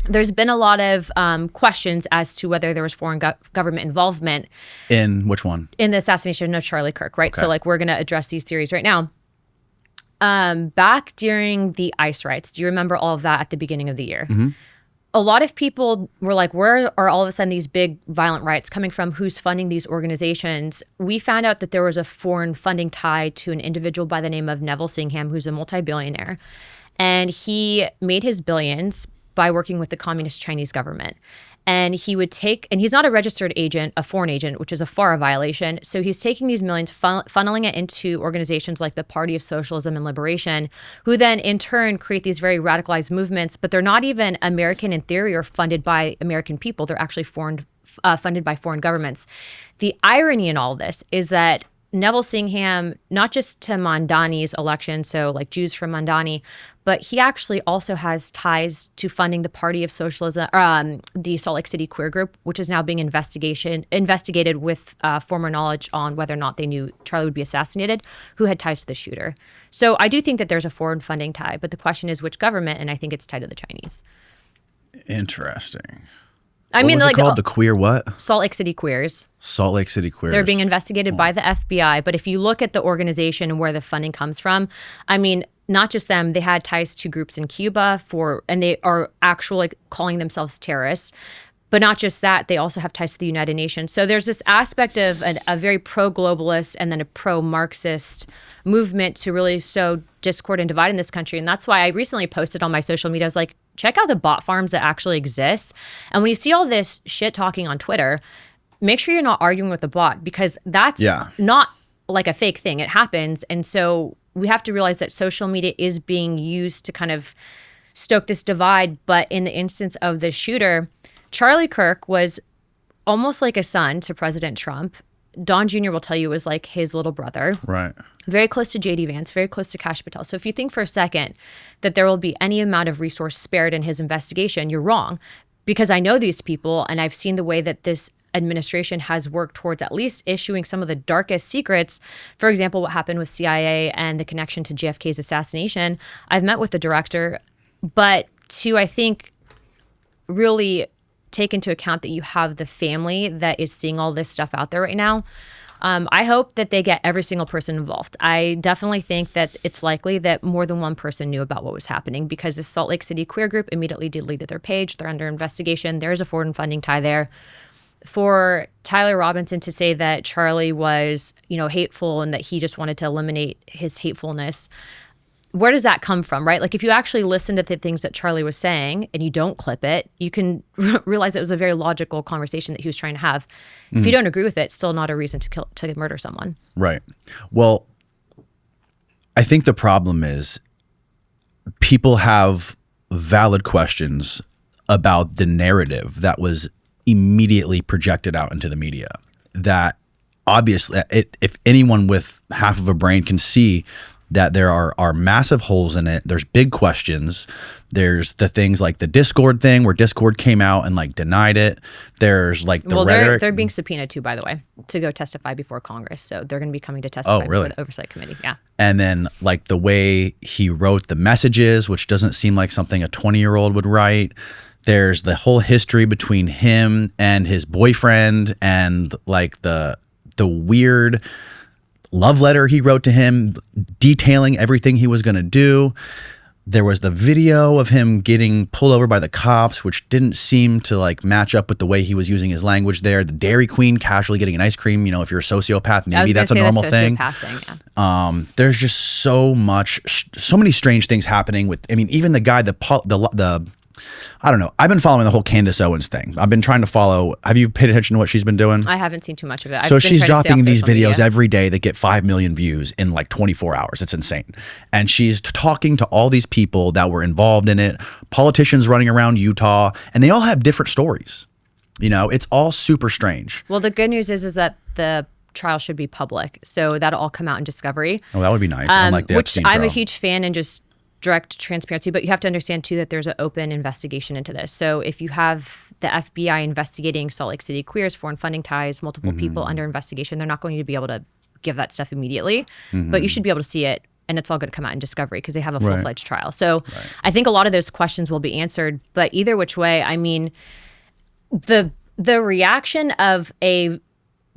there's been a lot of questions as to whether there was foreign government involvement. In which one? In the assassination of Charlie Kirk, right? Okay. So like we're going to address these theories right now. Back during the ICE riots, do you remember all of that at the beginning of the year? Mm-hmm. A lot of people were like, where are all of a sudden these big violent riots coming from? Who's funding these organizations? We found out that there was a foreign funding tied to an individual by the name of Neville Singham, who's a multi-billionaire. And he made his billions by working with the communist Chinese government. And he would take, and he's not a registered agent, a foreign agent, which is a FARA violation. So he's taking these millions, funneling it into organizations like the Party of Socialism and Liberation, who then in turn create these very radicalized movements, but they're not even American in theory or funded by American people. They're actually funded by foreign governments. The irony in all this is that Neville Singham, not just to Mamdani's election, so like Jews from Mamdani, but he actually also has ties to funding the Party of Socialism, the Salt Lake City queer group, which is now being investigated with former knowledge on whether or not they knew Charlie would be assassinated, who had ties to the shooter. So I do think that there's a foreign funding tie, but the question is which government, and I think it's tied to the Chinese. Interesting. What was it called? The queer what? Salt Lake City Queers. Salt Lake City Queers. They're being investigated by the FBI. But if you look at the organization and where the funding comes from, I mean, not just them, they had ties to groups in Cuba and they are actually calling themselves terrorists. But not just that, they also have ties to the United Nations. So there's this aspect of a very pro-globalist and then a pro-Marxist movement to really sow discord and divide in this country. And that's why I recently posted on my social media, I was like, check out the bot farms that actually exist. And when you see all this shit talking on Twitter, make sure you're not arguing with the bot, because that's not like a fake thing. It happens. And so we have to realize that social media is being used to kind of stoke this divide. But in the instance of the shooter, Charlie Kirk was almost like a son to President Trump. Don Jr. will tell you was like his little brother. Right. Very close to J.D. Vance, very close to Kash Patel. So if you think for a second that there will be any amount of resource spared in his investigation, you're wrong. Because I know these people and I've seen the way that this administration has worked towards at least issuing some of the darkest secrets. For example, what happened with CIA and the connection to JFK's assassination. I've met with the director, but to, I think, really take into account that you have the family that is seeing all this stuff out there right now. I hope that they get every single person involved. I definitely think that it's likely that more than one person knew about what was happening, because the Salt Lake City queer group immediately deleted their page. They're under investigation. There's a foreign funding tie there. For Tyler Robinson to say that Charlie was, hateful and that he just wanted to eliminate his hatefulness, where does that come from, right? Like if you actually listen to the things that Charlie was saying and you don't clip it, you can realize it was a very logical conversation that he was trying to have. If you don't agree with it, it's still not a reason to murder someone. Right. Well, I think the problem is people have valid questions about the narrative that was immediately projected out into the media. That obviously, if anyone with half of a brain can see that there are massive holes in it. There's big questions. There's the things like the Discord thing where Discord came out and like denied it. There's like the rhetoric. They're being subpoenaed too, by the way, to go testify before Congress. So they're going to be coming to testify before the oversight committee. Yeah. And then like the way he wrote the messages, which doesn't seem like something a 20-year-old would write. There's the whole history between him and his boyfriend and like the weird love letter he wrote to him detailing everything he was going to do. There was the video of him getting pulled over by the cops, which didn't seem to like match up with the way he was using his language there. The Dairy Queen casually getting an ice cream. If you're a sociopath, maybe that's a normal thing. There's just so many strange things happening with, even the guy, I don't know. I've been following the whole Candace Owens thing. I've been trying to follow. Have you paid attention to what she's been doing? I haven't seen too much of it. So she's dropping these videos every day that get 5 million views in like 24 hours. It's insane. And she's talking to all these people that were involved in it, politicians running around Utah, and they all have different stories. It's all super strange. Well, the good news is that the trial should be public. So that'll all come out in discovery. Oh, that would be nice. Unlike the Epstein trial. I'm a huge fan and just direct transparency, but you have to understand too that there's an open investigation into this. So if you have the FBI investigating Salt Lake City queers, foreign funding ties, multiple people under investigation, they're not going to be able to give that stuff immediately, but you should be able to see it and it's all going to come out in discovery because they have a full-fledged trial. So I think a lot of those questions will be answered. But either which way, I mean, the reaction of a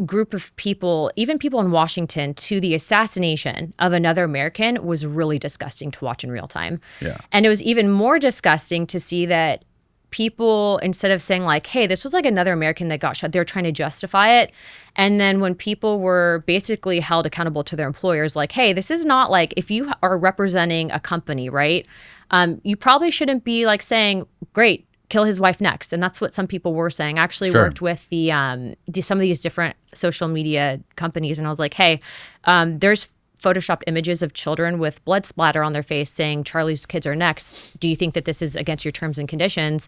group of people, even people in Washington, to the assassination of another American was really disgusting to watch in real time. Yeah. And it was even more disgusting to see that people, instead of saying like, hey, this was like another American that got shot, they're trying to justify it. And then when people were basically held accountable to their employers, like, hey, this is not like, if you are representing a company, right? You probably shouldn't be like saying, great, kill his wife next. And that's what some people were saying. I actually worked with the some of these different social media companies, and I was like, hey, there's photoshopped images of children with blood splatter on their face saying Charlie's kids are next. Do you think that this is against your terms and conditions?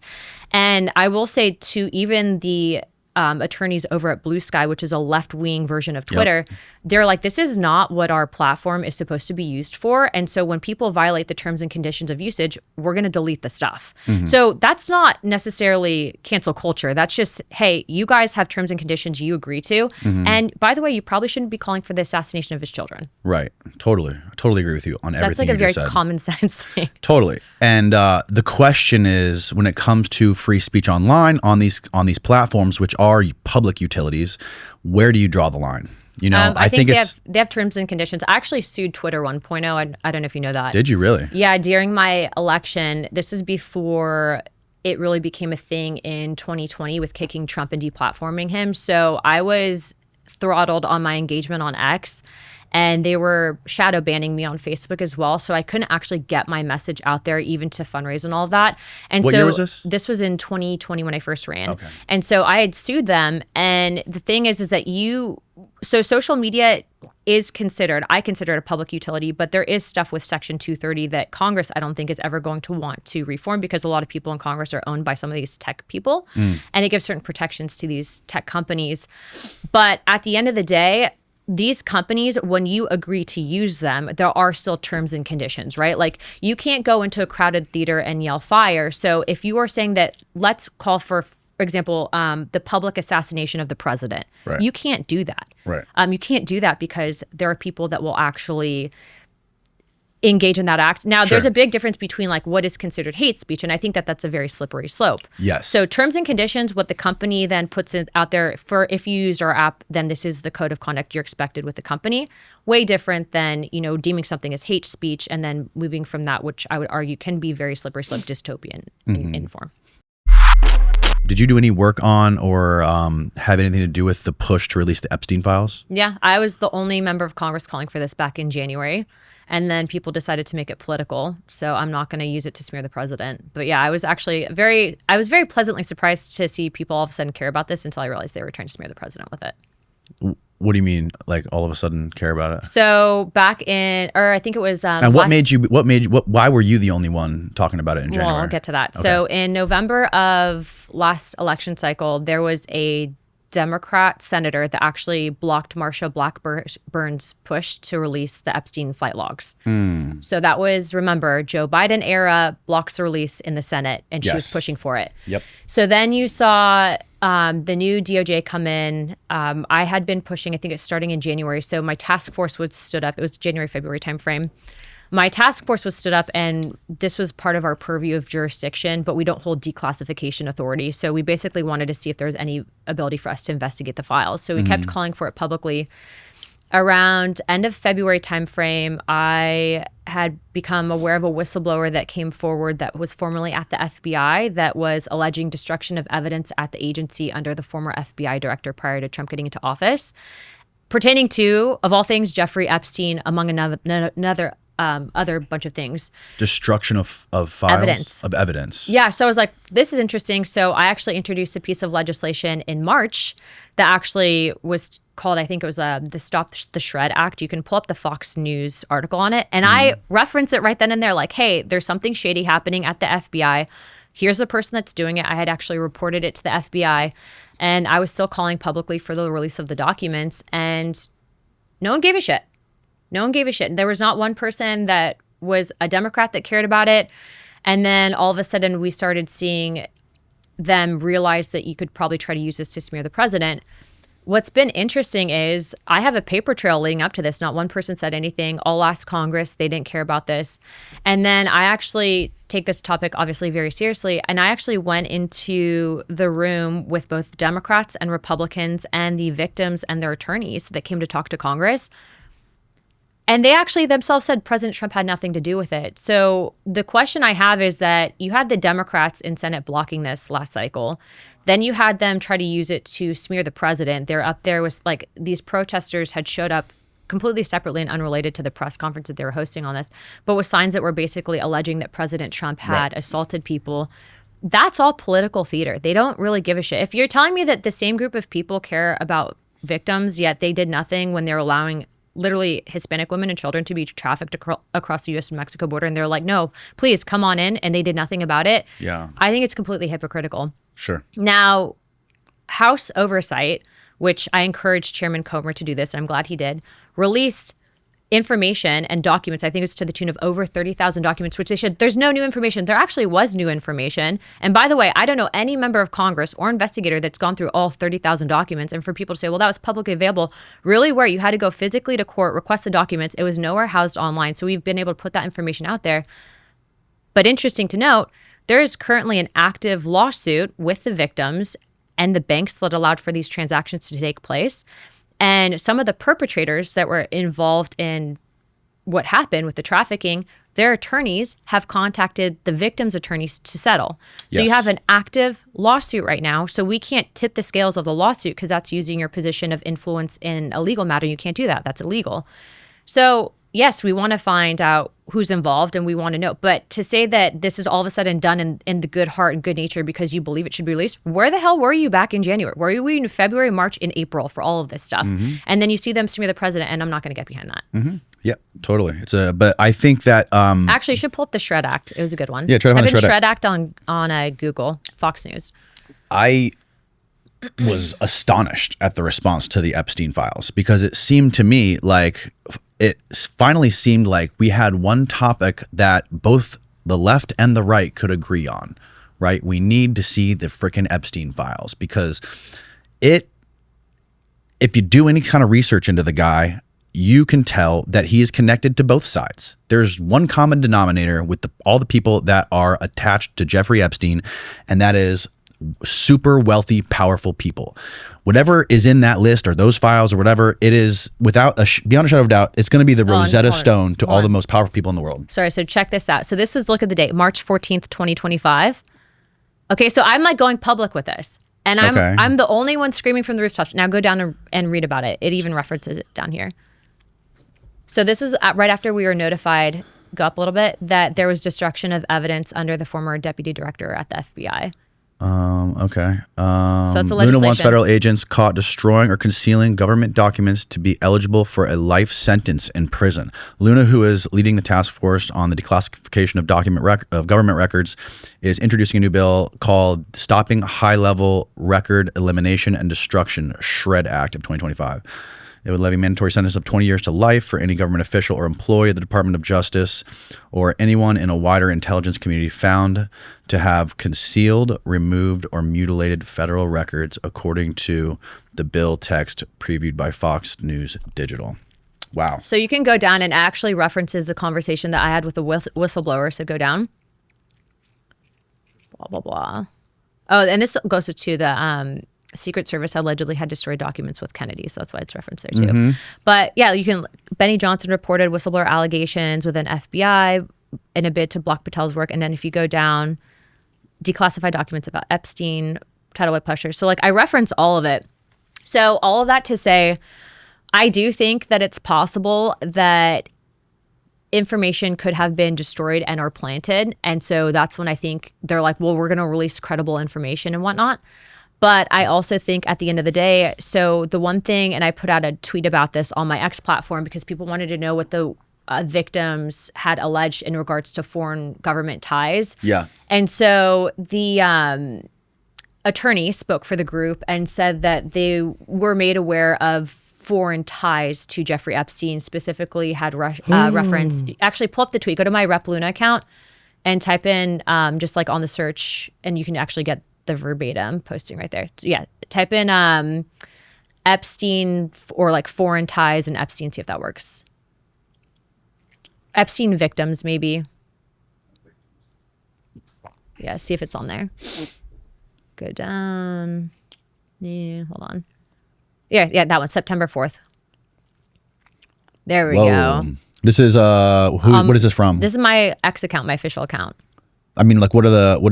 And I will say to even the attorneys over at Blue Sky, which is a left-wing version of Twitter, they're like, this is not what our platform is supposed to be used for. And so when people violate the terms and conditions of usage, we're going to delete the stuff. So that's not necessarily cancel culture. That's just, hey, you guys have terms and conditions you agree to. And by the way, you probably shouldn't be calling for the assassination of his children. Right. Totally. I totally agree with you on everything That's like you a very just said. common sense thing. Totally. And the question is, when it comes to free speech online on these platforms, which are public utilities, where do you draw the line? You know, I think they have terms and conditions. I actually sued Twitter 1.0. I don't know if you know that. Did you really? Yeah, during my election. This is before it really became a thing in 2020 with kicking Trump and deplatforming him. So I was throttled on my engagement on X, and they were shadow banning me on Facebook as well. So I couldn't actually get my message out there, even to fundraise and all of that. And What so year was this? This was in 2020 when I first ran. Okay. And so I had sued them. And the thing is that so social media is considered, I consider it a public utility, but there is stuff with Section 230 that Congress, I don't think, is ever going to want to reform, because a lot of people in Congress are owned by some of these tech people. And it gives certain protections to these tech companies. But at the end of the day, these companies, when you agree to use them, there are still terms and conditions, right? Like, you can't go into a crowded theater and yell fire. So if you are saying that, let's call for example, the public assassination of the president, you can't do that. Right. You can't do that because there are people that will actually engage in that act. Now, there's a big difference between like what is considered hate speech, and I think that that's a very slippery slope. Yes. So terms and conditions, what the company then puts it out there for, if you use our app, then this is the code of conduct you're expected with the company. Way different than, you know, deeming something as hate speech and then moving from that, which I would argue can be very slippery slope dystopian in form. Did you do any work on or have anything to do with the push to release the Epstein files? Yeah, I was the only member of Congress calling for this back in January. And then people decided to make it political. So I'm not going to use it to smear the president. But yeah, I was actually very pleasantly surprised to see people all of a sudden care about this until I realized they were trying to smear the president with it. What do you mean, like all of a sudden care about it? So back in, or I think it was. And why were you the only one talking about it in January? Well, I'll get to that. Okay. So in November of last election cycle, there was a Democrat senator that actually blocked Marsha Blackburn's push to release the Epstein flight logs. So that was, remember, Joe Biden era, blocks the release in the Senate, and she was pushing for it. Yep. So then you saw the new DOJ come in. I had been pushing, I think it's starting in January. So my task force was stood up. It was January, February timeframe. My task force was stood up, and this was part of our purview of jurisdiction, but we don't hold declassification authority. So we basically wanted to see if there was any ability for us to investigate the files. So we kept calling for it publicly. Around end of February timeframe, I had become aware of a whistleblower that came forward that was formerly at the FBI that was alleging destruction of evidence at the agency under the former FBI director prior to Trump getting into office, pertaining to, of all things, Jeffrey Epstein, among another other bunch of things. Destruction of files? Evidence. Yeah, so I was like, this is interesting. So I actually introduced a piece of legislation in March that actually was called, I think it was the Stop the Shred Act. You can pull up the Fox News article on it. And I reference it right then and there, like, hey, there's something shady happening at the FBI. Here's the person that's doing it. I had actually reported it to the FBI. And I was still calling publicly for the release of the documents. And no one gave a shit. No one gave a shit. There was not one person that was a Democrat that cared about it. And then all of a sudden we started seeing them realize that you could probably try to use this to smear the president. What's been interesting is I have a paper trail leading up to this. Not one person said anything. All last Congress, they didn't care about this. And then I actually take this topic obviously very seriously. And I actually went into the room with both Democrats and Republicans and the victims and their attorneys that came to talk to Congress. And they actually themselves said President Trump had nothing to do with it. So the question I have is that you had the Democrats in Senate blocking this last cycle. Then you had them try to use it to smear the president. They're up there with like these protesters had showed up completely separately and unrelated to the press conference that they were hosting on this, but with signs that were basically alleging that President Trump had assaulted people. That's all political theater. They don't really give a shit. If you're telling me that the same group of people care about victims, yet they did nothing when they're allowing literally Hispanic women and children to be trafficked across the U.S. and Mexico border, and they're like, no, please come on in, and they did nothing about it. Yeah. I think it's completely hypocritical. Sure. Now, House Oversight, which I encouraged Chairman Comer to do this, I'm glad he did, released information and documents. I think it's to the tune of over 30,000 documents, which they should. There's no new information. There actually was new information. And by the way, I don't know any member of Congress or investigator that's gone through all 30,000 documents. And for people to say, well, that was publicly available, really where you had to go physically to court, request the documents. It was nowhere housed online. So we've been able to put that information out there. But interesting to note, there is currently an active lawsuit with the victims and the banks that allowed for these transactions to take place. And some of the perpetrators that were involved in what happened with the trafficking, their attorneys have contacted the victims' attorneys to settle. So you have an active lawsuit right now. So we can't tip the scales of the lawsuit because that's using your position of influence in a legal matter. You can't do that. That's illegal. So yes, we want to find out who's involved and we want to know. But to say that this is all of a sudden done in the good heart and good nature because you believe it should be released, where the hell were you back in January? Where were you in February, March, and April for all of this stuff? And then you see them smear the president, and I'm not going to get behind that. Yeah, totally. But I think that actually, you should pull up the Shred Act. It was a good one. Yeah, try to find the Shred Act on Google, Fox News. I was astonished at the response to the Epstein files because it seemed to me like it finally seemed like we had one topic that both the left and the right could agree on, right? We need to see the frickin' Epstein files because if you do any kind of research into the guy, you can tell that he is connected to both sides. There's one common denominator with all the people that are attached to Jeffrey Epstein, and that is super wealthy, powerful people. Whatever is in that list or those files or whatever, it is beyond a shadow of doubt, it's going to be the Rosetta Stone to all the most powerful people in the world. Sorry, so check this out. So this is, look at the date, March 14th, 2025. Okay, so I'm like going public with this. And I'm the only one screaming from the rooftops. Now go down and read about it. It even references it down here. So this is right after we were notified, go up a little bit, that there was destruction of evidence under the former deputy director at the FBI. Okay. So it's a legislation. Luna wants federal agents caught destroying or concealing government documents to be eligible for a life sentence in prison. Luna, who is leading the task force on the declassification of government records, is introducing a new bill called Stopping High-Level Record Elimination and Destruction Shred Act of 2025. It would levy a mandatory sentence of 20 years to life for any government official or employee of the Department of Justice or anyone in a wider intelligence community found to have concealed, removed, or mutilated federal records, according to the bill text previewed by Fox News Digital. Wow. So you can go down and actually references the conversation that I had with the whistleblower. So go down. Blah, blah, blah. Oh, and this goes to the Secret Service allegedly had destroyed documents with Kennedy, so that's why it's referenced there too. But yeah, Benny Johnson reported whistleblower allegations with an FBI in a bid to block Patel's work. And then if you go down, declassified documents about Epstein, tidal wave pressure. So I reference all of it. So all of that to say, I do think that it's possible that information could have been destroyed and or planted. And so that's when I think they're like, well, we're going to release credible information and whatnot. But I also think at the end of the day, so the one thing, and I put out a tweet about this on my X platform because people wanted to know what the victims had alleged in regards to foreign government ties. Yeah. And so the attorney spoke for the group and said that they were made aware of foreign ties to Jeffrey Epstein, specifically had reference. Actually, pull up the tweet. Go to my Rep Luna account and type in just on the search, and you can actually get the verbatim posting right there. So yeah, type in Epstein or like foreign ties and Epstein, see if that works. Epstein victims, maybe. Yeah, see if it's on there. Go down. Yeah, hold on. Yeah, that one, September 4th. There we go. This is what is this from? This is my X account, my official account. I mean, like, what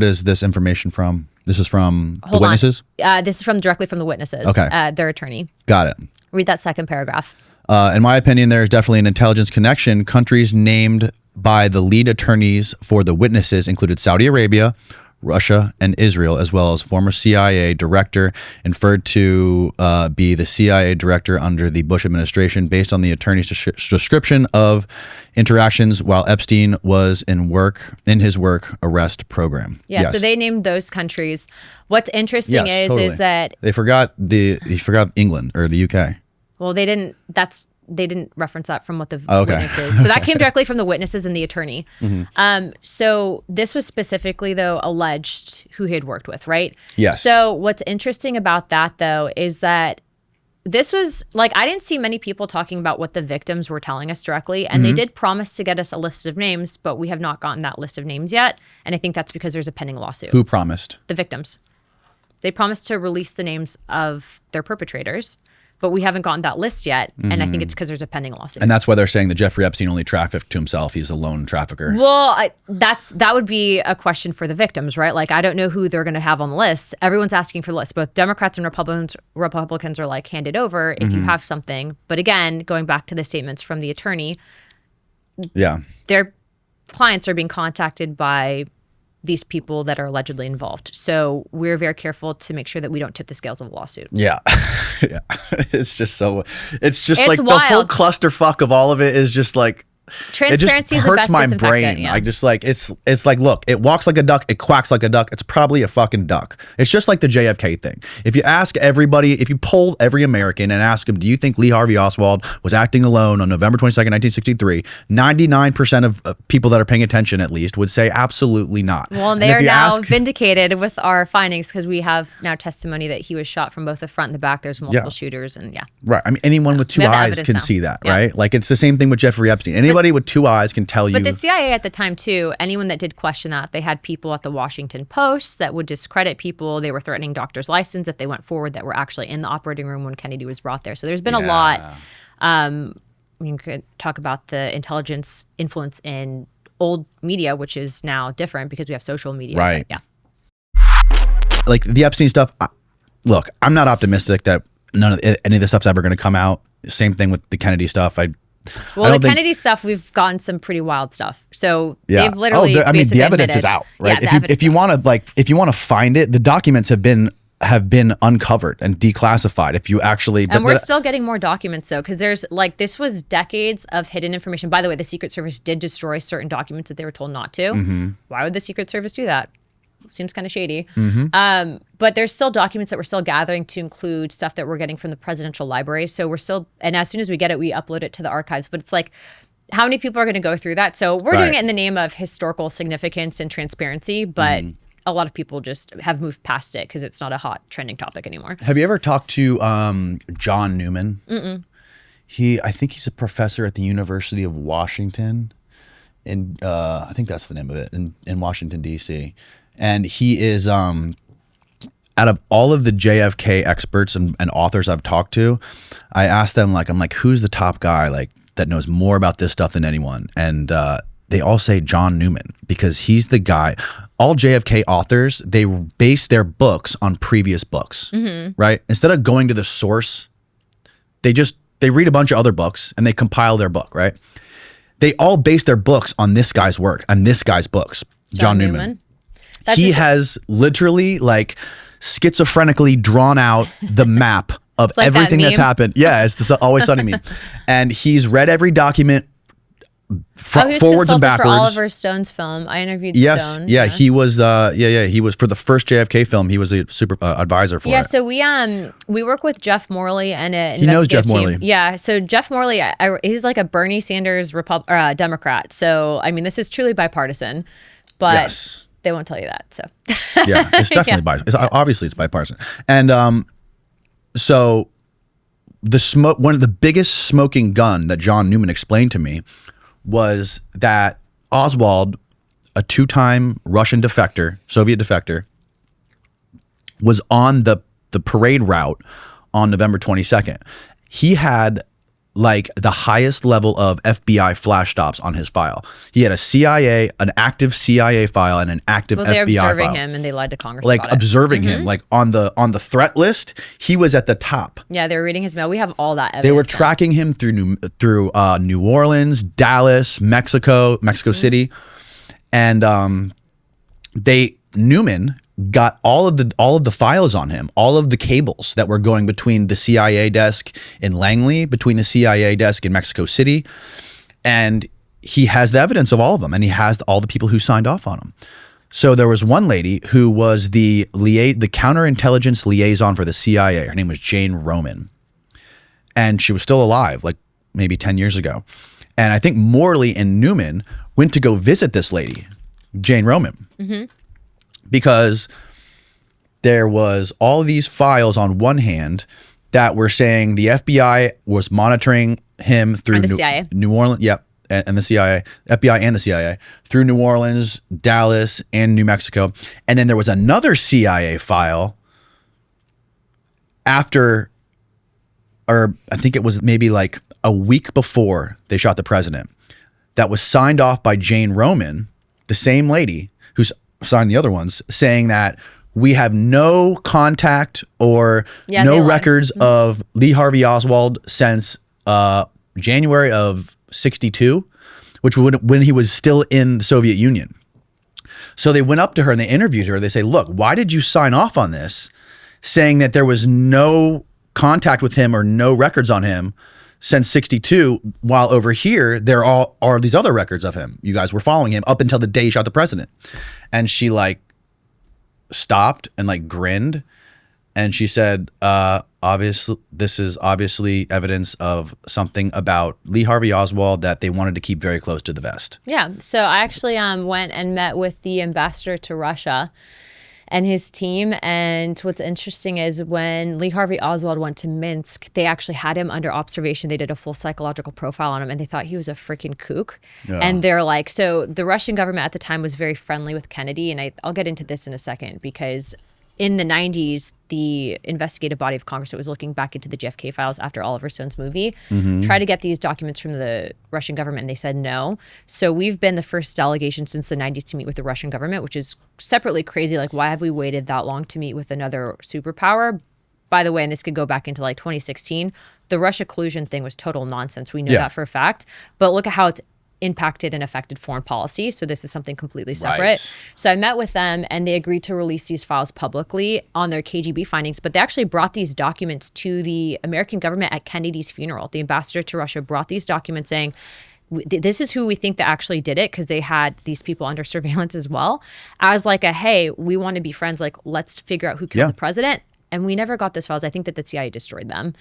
is this information from? This is from the witnesses? This is directly from the witnesses. Okay. Their attorney. Got it. Read that second paragraph. In my opinion, there is definitely an intelligence connection. Countries named by the lead attorneys for the witnesses included Saudi Arabia, Russia, and Israel, as well as former CIA director inferred to be the CIA director under the Bush administration, based on the attorney's description of interactions while Epstein was in his work arrest program. Yeah, yes. So they named those countries. What's interesting is that they forgot England or the UK. Well, they didn't reference that from what the witnesses. So that came directly from the witnesses and the attorney. Mm-hmm. So this was specifically, though, alleged who he had worked with, right? Yes. So what's interesting about that, though, is that this was like, I didn't see many people talking about what the victims were telling us directly. And they did promise to get us a list of names, but we have not gotten that list of names yet. And I think that's because there's a pending lawsuit. Who promised? The victims. They promised to release the names of their perpetrators. But we haven't gotten that list yet, and I think it's because there's a pending lawsuit. And that's why they're saying that Jeffrey Epstein only trafficked to himself. He's a lone trafficker. Well, that would be a question for the victims, right? Like, I don't know who they're going to have on the list. Everyone's asking for the list. Both Democrats and Republicans are like, hand it over if you have something. But again, going back to the statements from the attorney, their clients are being contacted by these people that are allegedly involved. So we're very careful to make sure that we don't tip the scales of a lawsuit. Yeah. Yeah. It's just like wild. The whole clusterfuck of all of it is just like, transparency it just hurts my brain. Yeah. I just like, it's like, look, it walks like a duck, it quacks like a duck. It's probably a fucking duck. It's just like the JFK thing. If you ask everybody, if you poll every American and ask them, do you think Lee Harvey Oswald was acting alone on November 22nd, 1963? 99% of people that are paying attention, at least, would say absolutely not. Well, and they are now vindicated with our findings, because we have now testimony that he was shot from both the front and the back. There's multiple shooters, and right. I mean, anyone with two eyes can see that, right? Like, it's the same thing with Jeffrey Epstein. Anybody with two eyes can tell you. But the CIA at the time, too, anyone that did question that, they had people at the Washington Post that would discredit people. They were threatening doctors' license if they went forward that were actually in the operating room when Kennedy was brought there. So there's been a lot. We could talk about the intelligence influence in old media, which is now different because we have social media. Right. Yeah. Like the Epstein stuff, look, I'm not optimistic that any of this stuff's ever going to come out. Same thing with the Kennedy stuff. The Kennedy stuff, we've gotten some pretty wild stuff. So they've literally, the evidence is out, right? Yeah, if you want to find it, the documents have been uncovered and declassified. If you actually, and we're still getting more documents though, because there's this was decades of hidden information. By the way, the Secret Service did destroy certain documents that they were told not to. Mm-hmm. Why would the Secret Service do that? Seems kind of shady. Mm-hmm. But there's still documents that we're still gathering to include stuff that we're getting from the presidential library. So we're still, and as soon as we get it, we upload it to the archives. But it's like, how many people are going to go through that? So we're doing it in the name of historical significance and transparency, but a lot of people just have moved past it because it's not a hot trending topic anymore. Have you ever talked to John Newman? Mm-mm. I think he's a professor at the University of Washington, and I think that's the name of it, in Washington, D.C., and he is, out of all of the JFK experts and authors I've talked to, I asked them, I'm like, who's the top guy, that knows more about this stuff than anyone? And they all say John Newman, because he's the guy. All JFK authors, they base their books on previous books, right? Instead of going to the source, they read a bunch of other books and they compile their book, right? They all base their books on this guy's work, on this guy's books, John Newman. He has literally schizophrenically drawn out the map of everything that's happened. Yeah, it's the Always Sunny meme. And he's read every document forwards and backwards. For Oliver Stone's film. I interviewed Stone. Yeah, he was he was for the first JFK film, he was a super advisor for it. Yeah, so we work with Jeff Morley and an he knows Jeff team. Morley. Yeah, so Jeff Morley, he's like a Bernie Sanders Democrat. So I mean, this is truly bipartisan. But yes. They won't tell you that. So yeah, it's definitely bipartisan. Obviously, it's bipartisan. And so one of the biggest smoking gun that John Newman explained to me was that Oswald, a 2-time Russian defector, Soviet defector, was on the parade route on November 22nd. He had like the highest level of FBI flash stops on his file. He had an active CIA file and an active FBI file. They're observing him and they lied to Congress like about it. Observing him, like on the threat list, he was at the top. Yeah, they were reading his mail. We have all that evidence. They were tracking him through New Orleans, Dallas, Mexico City, and Newman got all of the files on him, all of the cables that were going between the CIA desk in Langley, between the CIA desk in Mexico City, and he has the evidence of all of them, and he has all the people who signed off on them. So there was one lady who was the counterintelligence liaison for the CIA. Her name was Jane Roman, and she was still alive, like maybe 10 years ago. And I think Morley and Newman went to go visit this lady, Jane Roman. Because there was all of these files on one hand that were saying the FBI was monitoring him through New Orleans. Yep. And the CIA, FBI and the CIA, through New Orleans, Dallas, and New Mexico. And then there was another CIA file after, or I think it was maybe like a week before they shot the president, that was signed off by Jane Roman, the same lady who's signed the other ones, saying that we have no contact or no records of Lee Harvey Oswald since January of 62, which when he was still in the Soviet Union. So they went up to her and they interviewed her. They say, look, why did you sign off on this saying that there was no contact with him or no records on him since 62, while over here there are these other records of him. You guys were following him up until the day he shot the president. And she like stopped and like grinned, and she said, this is obviously evidence of something about Lee Harvey Oswald that they wanted to keep very close to the vest. Yeah. So I actually went and met with the ambassador to Russia and his team. And what's interesting is when Lee Harvey Oswald went to Minsk, they actually had him under observation. They did a full psychological profile on him, and they thought he was a freaking kook. Yeah. And they're like, so the Russian government at the time was very friendly with Kennedy. And I'll get into this in a second, because in the 90s, the investigative body of Congress that was looking back into the JFK files after Oliver Stone's movie tried to get these documents from the Russian government, and they said no. So we've been the first delegation since the 90s to meet with the Russian government, which is separately crazy. Like, why have we waited that long to meet with another superpower? By the way, and this could go back into like 2016, the Russia collusion thing was total nonsense. We know that for a fact. But look at how it's impacted and affected foreign policy. So this is something completely separate. Right. So I met with them, and they agreed to release these files publicly on their KGB findings, but they actually brought these documents to the American government at Kennedy's funeral. The ambassador to Russia brought these documents saying, this is who we think that actually did it, because they had these people under surveillance as well, as like a, hey, we want to be friends, like let's figure out who killed the president. And we never got those files. I think that the CIA destroyed them.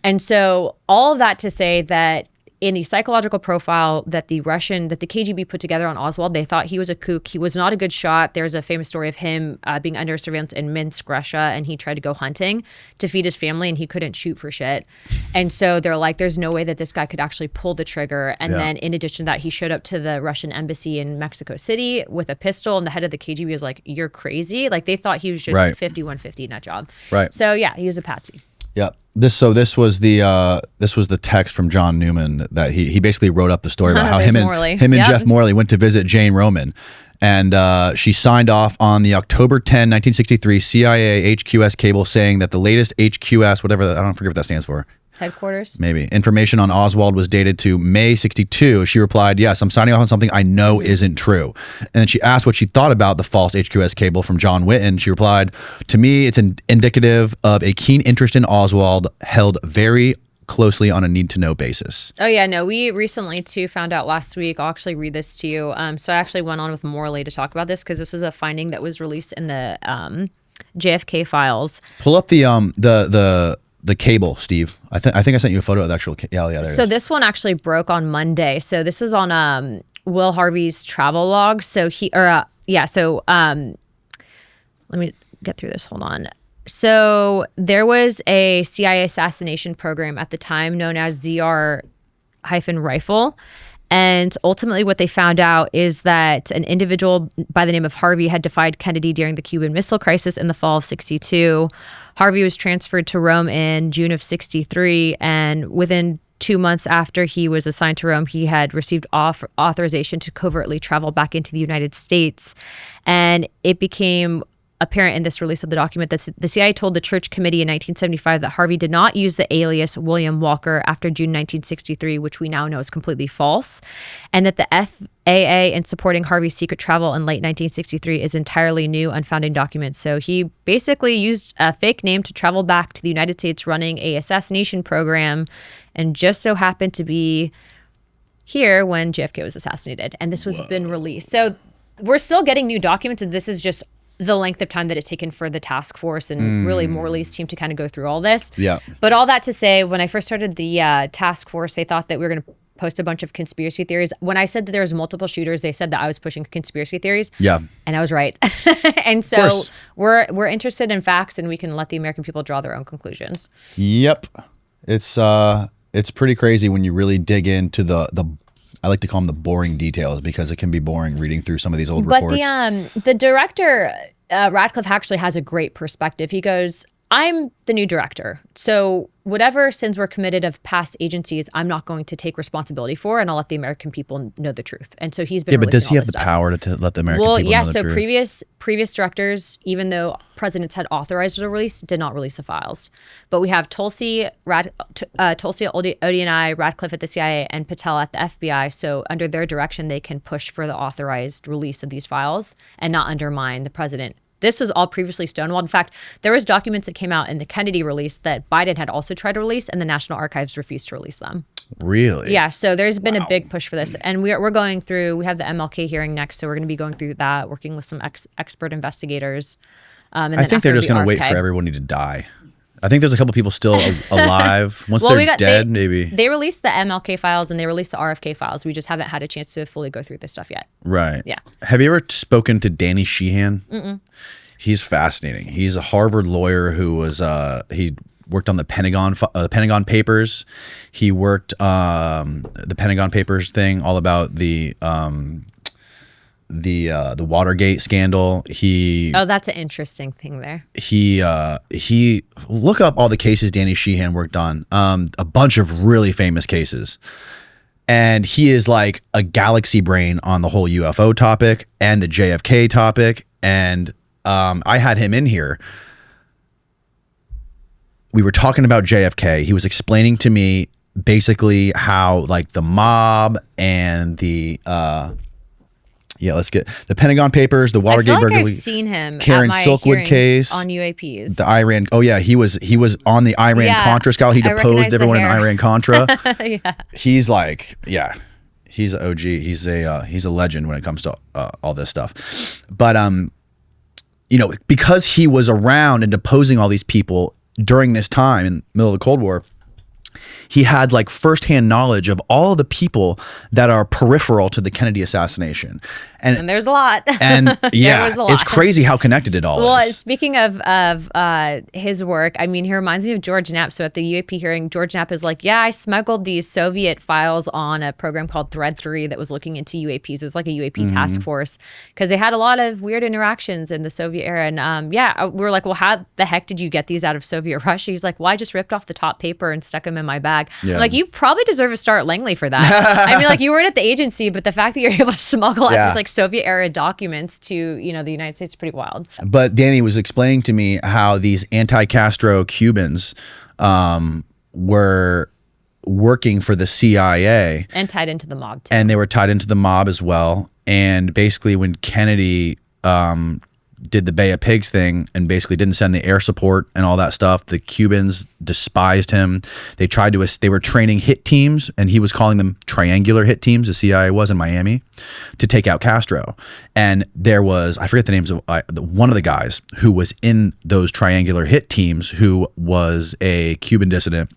And so all of that to say that in the psychological profile that the KGB put together on Oswald, they thought he was a kook. He was not a good shot. There's a famous story of him being under surveillance in Minsk, Russia, and he tried to go hunting to feed his family, and he couldn't shoot for shit. And so they're like, there's no way that this guy could actually pull the trigger. And then in addition to that, he showed up to the Russian embassy in Mexico City with a pistol, and the head of the KGB was like, you're crazy. Like, they thought he was just 5150 in that job. Right. So yeah, he was a patsy. Yeah. This was the text from John Newman that he basically wrote up the story about how him and Jeff Morley went to visit Jane Roman, and she signed off on the October 10, 1963 CIA HQS cable saying that the latest HQS, whatever I don't forget what that stands for. Headquarters? Maybe. Information on Oswald was dated to May 62. She replied, yes, I'm signing off on something I know isn't true. And then she asked what she thought about the false HQS cable from John Whitten. She replied, to me, it's indicative of a keen interest in Oswald held very closely on a need-to-know basis. Oh, yeah. No, we recently, too, found out last week. I'll actually read this to you. So I actually went on with Morley to talk about this, because this is a finding that was released in the JFK files. Pull up the cable, Steve. I think I sent you a photo of the actual cable. Yeah, there so this one actually broke on Monday. So this is on Will Harvey's travel log. So let me get through this. Hold on. So there was a CIA assassination program at the time known as ZR-Rifle. And ultimately what they found out is that an individual by the name of Harvey had defied Kennedy during the Cuban Missile Crisis in the fall of 1962. Harvey was transferred to Rome in June of 1963, and within 2 months after he was assigned to Rome, he had received authorization to covertly travel back into the United States. And it became apparent in this release of the document that the CIA told the Church Committee in 1975 that Harvey did not use the alias William Walker after June 1963, which we now know is completely false, and that the FAA in supporting Harvey's secret travel in late 1963 is entirely new, unfounded documents. So he basically used a fake name to travel back to the United States running a assassination program, and just so happened to be here when JFK was assassinated. And this was been released. So we're still getting new documents, and this is just the length of time that it's taken for the task force and really Morley's team to kind of go through all this. Yeah. But all that to say, when I first started the task force, they thought that we were going to post a bunch of conspiracy theories. When I said that there was multiple shooters, they said that I was pushing conspiracy theories. Yeah. And I was right. And so we're interested in facts, and we can let the American people draw their own conclusions. Yep. It's pretty crazy when you really dig into the I like to call them the boring details, because it can be boring reading through some of these old reports. But the director, Radcliffe, actually has a great perspective. He goes, I'm the new director. So whatever sins were committed of past agencies, I'm not going to take responsibility for, and I'll let the American people know the truth. And so he's been but does he have the stuff. power to let the American people know the truth? So previous directors, even though presidents had authorized the release, did not release the files. But we have Tulsi, ODNI, Radcliffe at the CIA, and Patel at the FBI. So under their direction, they can push for the authorized release of these files and not undermine the president. This was all previously stonewalled. In fact, there was documents that came out in the Kennedy release that Biden had also tried to release, and the National Archives refused to release them. Really? Yeah. So there's been a big push for this, and we're going through. We have the MLK hearing next, so we're going to be going through that, working with some expert investigators. And I think they're just going to wait for everyone to die. I think there's a couple people still alive. Once they're dead, maybe. They released the MLK files and they released the RFK files. We just haven't had a chance to fully go through this stuff yet. Right. Yeah. Have you ever spoken to Danny Sheehan? Mm-mm. He's fascinating. He's a Harvard lawyer who was he worked on the Pentagon Papers. He worked the Pentagon Papers thing, all about the Watergate scandal. That's an interesting thing there. He look up all the cases Danny Sheehan worked on. A bunch of really famous cases. And he is like a galaxy brain on the whole UFO topic and the JFK topic. And I had him in here. We were talking about JFK. He was explaining to me basically how like the mob and the let's get the Pentagon Papers, the Watergate burglary. I've seen him Karen at my Silkwood case on UAPs. The Iran. Oh yeah, he was on the Iran Contra scandal. He deposed everyone in Iran Contra. Yeah. He's like, he's an OG. He's a legend when it comes to all this stuff. But because he was around and deposing all these people during this time in the middle of the Cold War, he had like firsthand knowledge of all of the people that are peripheral to the Kennedy assassination. And there's a lot. And yeah, it's crazy how connected it all is. Well, speaking of his work, I mean, he reminds me of George Knapp. So at the UAP hearing, George Knapp is like, I smuggled these Soviet files on a program called Thread 3 that was looking into UAPs. It was like a UAP task force because they had a lot of weird interactions in the Soviet era. And we were like, well, how the heck did you get these out of Soviet Russia? He's like, well, I just ripped off the top paper and stuck them in my bag. Yeah. I'm like, you probably deserve a star at Langley for that. I mean, like, you weren't at the agency, but the fact that you're able to smuggle out these like Soviet era documents to the United States is pretty wild. But Danny was explaining to me how these anti-Castro Cubans were working for the CIA and tied into the mob too. And they were tied into the mob as well. And basically when Kennedy did the Bay of Pigs thing and basically didn't send the air support and all that stuff, the Cubans despised him. They were training hit teams, and he was calling them triangular hit teams, the CIA was in Miami, to take out Castro. And there was, I forget the names of one of the guys who was in those triangular hit teams, who was a Cuban dissident,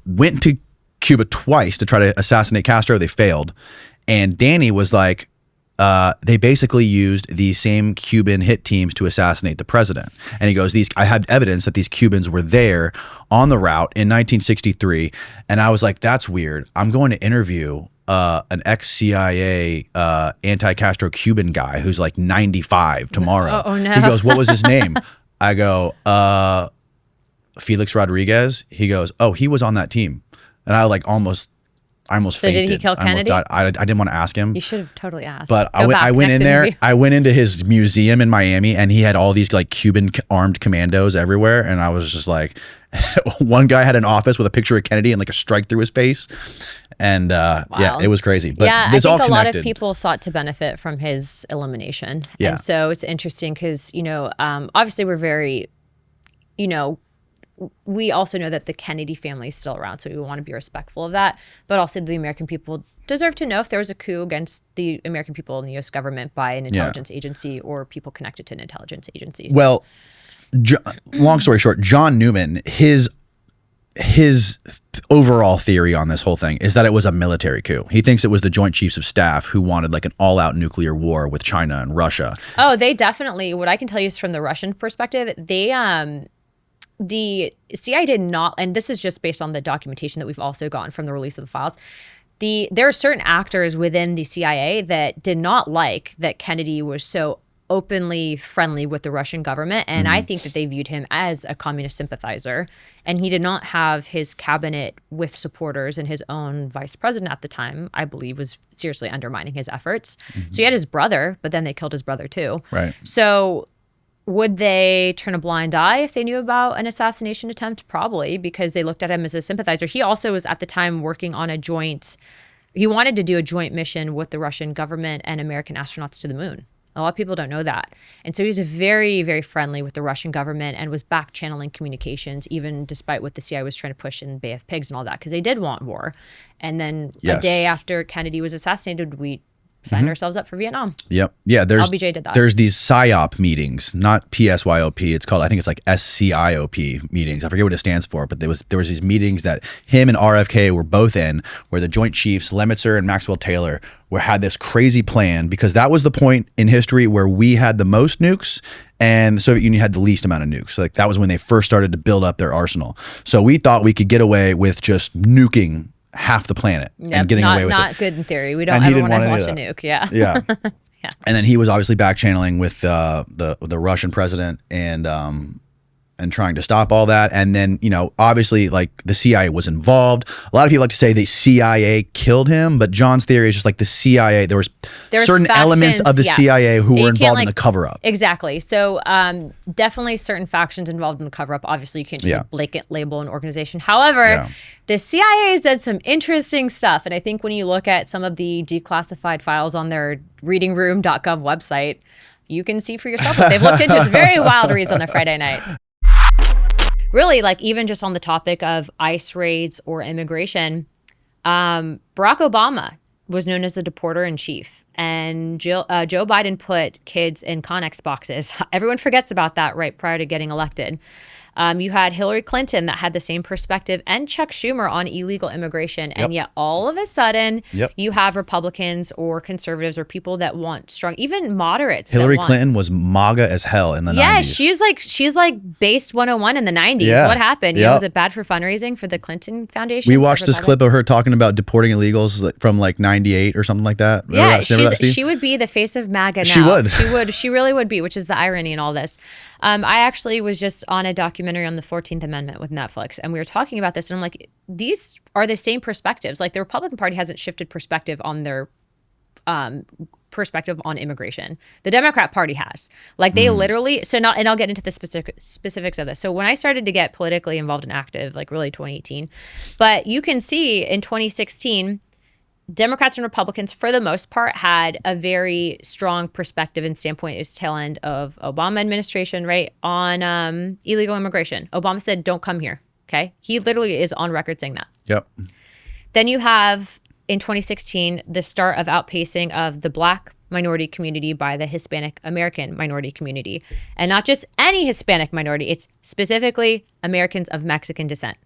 went to Cuba twice to try to assassinate Castro. They failed. And Danny was like, they basically used the same Cuban hit teams to assassinate the president. And he goes, I have evidence that these Cubans were there on the route in 1963. And I was like, that's weird. I'm going to interview an ex-CIA anti-Castro Cuban guy who's like 95 tomorrow. Oh, no. He goes, what was his name? I go, Felix Rodriguez. He goes, oh, he was on that team. And I almost So fainted. did he kill Kennedy? I didn't want to ask him. You should have totally asked. But I went in there. I went into his museum in Miami, and he had all these like Cuban armed commandos everywhere. And I was just like, one guy had an office with a picture of Kennedy and like a strike through his face. And yeah, it was crazy. But yeah, it's I think all a lot connected. of people sought to benefit from his elimination. Yeah. And so it's interesting because, obviously we're very, we also know that the Kennedy family is still around, so we want to be respectful of that. But also the American people deserve to know if there was a coup against the American people and the U.S. government by an intelligence agency or people connected to an intelligence agency. So, well, long story short, John Newman, his overall theory on this whole thing is that it was a military coup. He thinks it was the Joint Chiefs of Staff who wanted like an all-out nuclear war with China and Russia. Oh, they definitely, what I can tell you is from the Russian perspective, the CIA did not, and this is just based on the documentation that we've also gotten from the release of the files, there are certain actors within the CIA that did not like that Kennedy was so openly friendly with the Russian government. And I think that they viewed him as a communist sympathizer. And he did not have his cabinet with supporters, and his own vice president at the time, I believe, was seriously undermining his efforts. So he had his brother, but then they killed his brother too. Right. So would they turn a blind eye if they knew about an assassination attempt? Probably, because they looked at him as a sympathizer. He also was at the time working on he wanted to do a joint mission with the Russian government and American astronauts to the moon. A lot of people don't know that. And so he was very, very friendly with the Russian government and was back channeling communications, even despite what the CIA was trying to push in Bay of Pigs and all that, because they did want war. And then a day after Kennedy was assassinated, we signed ourselves up for Vietnam. Yep. Yeah. LBJ did that. There's these PSYOP meetings, not PSYOP. It's called, I think it's like SCIOP meetings. I forget what it stands for, but there was these meetings that him and RFK were both in, where the Joint Chiefs, Lemitzer and Maxwell Taylor, had this crazy plan, because that was the point in history where we had the most nukes and the Soviet Union had the least amount of nukes. Like that was when they first started to build up their arsenal. So we thought we could get away with just nuking half the planet and getting away with it. Not good in theory. We don't ever want to launch a nuke. Yeah. Yeah. Yeah. And then he was obviously back channeling with the Russian president and trying to stop all that. And then, obviously like the CIA was involved. A lot of people like to say the CIA killed him, but John's theory is just like the CIA, there was certain factions, elements of the CIA who were involved in the cover-up. Exactly. So definitely certain factions involved in the cover-up. Obviously you can't just blanket label an organization. However, the CIA has done some interesting stuff. And I think when you look at some of the declassified files on their readingroom.gov website, you can see for yourself what they've looked into. It's very wild reads on a Friday night. Really, like even just on the topic of ICE raids or immigration, Barack Obama was known as the deporter in chief, and Joe Biden put kids in Connex boxes. Everyone forgets about that right prior to getting elected. You had Hillary Clinton that had the same perspective, and Chuck Schumer on illegal immigration. And yet all of a sudden you have Republicans or conservatives or people that want strong, even moderates. Hillary Clinton was MAGA as hell in the 90s. Yeah, she's like based 101 in the 90s. Yeah. What happened? Was it bad for fundraising for the Clinton Foundation? We watched this clip of her talking about deporting illegals from like 98 or something like that. Remember she would be the face of MAGA now. She really would be, which is the irony in all this. I actually was just on a documentary on the 14th Amendment with Netflix, and we were talking about this, and I'm like, these are the same perspectives. Like the Republican Party hasn't shifted perspective on their perspective on immigration. The Democrat Party has. Like they literally, and I'll get into the specifics of this. So when I started to get politically involved and active, like really 2018, but you can see in 2016, Democrats and Republicans, for the most part, had a very strong perspective and standpoint is tail end of Obama administration, right, on illegal immigration. Obama said, don't come here, okay? He literally is on record saying that. Yep. Then you have, in 2016, the start of outpacing of the Black minority community by the Hispanic American minority community. And not just any Hispanic minority, it's specifically Americans of Mexican descent.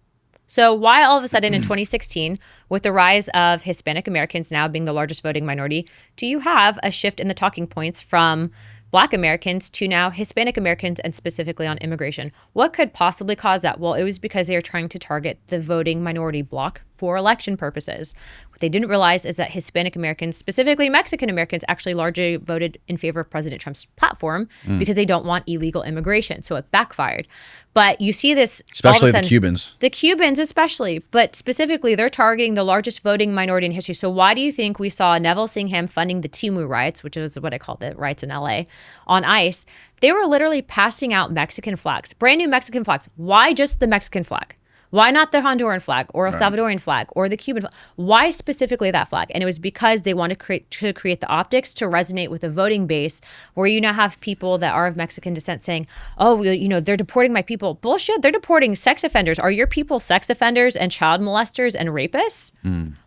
So why all of a sudden in 2016, with the rise of Hispanic Americans now being the largest voting minority, do you have a shift in the talking points from Black Americans to now Hispanic Americans, and specifically on immigration? What could possibly cause that? Well, it was because they are trying to target the voting minority bloc for election purposes. What they didn't realize is that Hispanic Americans, specifically Mexican Americans, actually largely voted in favor of President Trump's platform because they don't want illegal immigration. So it backfired. But you see this, especially the Cubans. The Cubans especially, but specifically they're targeting the largest voting minority in history. So why do you think we saw Neville Singham funding the Timu riots, which is what I call the riots in LA, on ICE? They were literally passing out Mexican flags, brand new Mexican flags. Why just the Mexican flag? Why not the Honduran flag or a Salvadorian flag or the Cuban flag? Why specifically that flag? And it was because they wanted to create the optics to resonate with a voting base where you now have people that are of Mexican descent saying, oh, you know, they're deporting my people. Bullshit. They're deporting sex offenders. Are your people sex offenders and child molesters and rapists?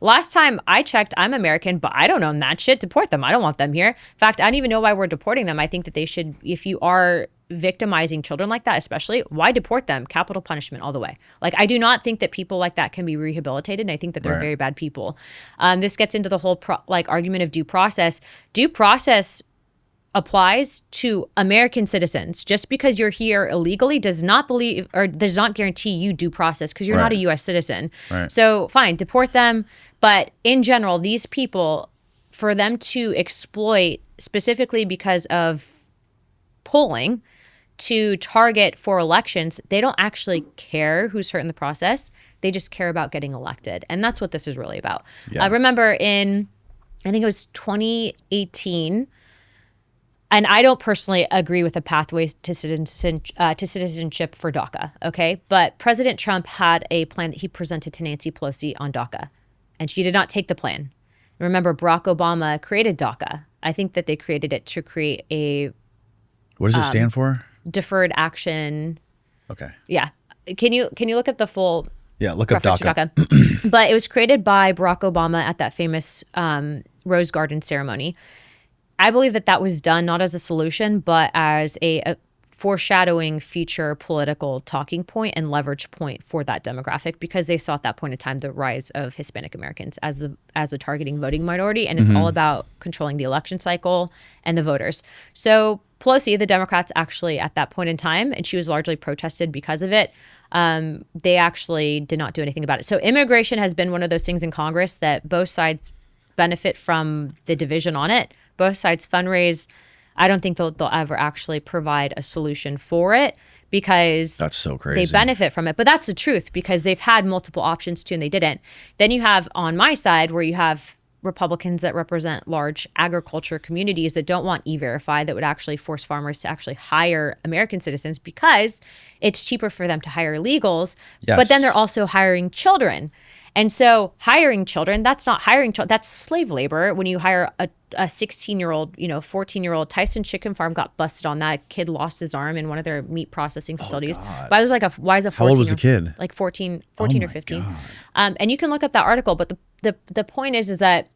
Last time I checked, I'm American, but I don't own that shit. Deport them. I don't want them here. In fact, I don't even know why we're deporting them. I think that they should, if you are victimizing children like that, especially, why deport them? Capital punishment all the way. Like, I do not think that people like that can be rehabilitated, and I think that they're very bad people. This gets into the whole argument of due process. Due process applies to American citizens. Just because you're here illegally does not guarantee you due process because you're not a U.S. citizen. So fine, deport them. But in general, these people, for them to exploit specifically because of polling to target for elections, they don't actually care who's hurt in the process. They just care about getting elected. And that's what this is really about. I remember in, I think it was 2018, and I don't personally agree with the pathways to citizenship for DACA, okay? But President Trump had a plan that he presented to Nancy Pelosi on DACA, and she did not take the plan. Remember, Barack Obama created DACA. I think that they created it to create a... What does it stand for? Deferred action. Okay. Yeah. Can you look up the full... Yeah, look up DACA. But it was created by Barack Obama at that famous Rose Garden ceremony. I believe that was done not as a solution, but as a foreshadowing future political talking point and leverage point for that demographic, because they saw at that point in time the rise of Hispanic Americans as a targeting voting minority, and it's all about controlling the election cycle and the voters. So Pelosi, the Democrats actually at that point in time, and she was largely protested because of it, they actually did not do anything about it. So immigration has been one of those things in Congress that both sides benefit from the division on it. Both sides fundraise. I don't think they'll ever actually provide a solution for it because that's so crazy. They benefit from it. But that's the truth because they've had multiple options too and they didn't. Then you have on my side where you have Republicans that represent large agriculture communities that don't want E-Verify, that would actually force farmers to actually hire American citizens because it's cheaper for them to hire illegals. Yes. But then they're also hiring children. And so hiring children, that's not hiring children, that's slave labor. When you hire a 16-year-old, 14-year-old, Tyson Chicken Farm got busted on that. Kid lost his arm in one of their meat processing facilities. But I was like, why is a 14? How old was the kid? Like 14 or 15. And you can look up that article. But the point is that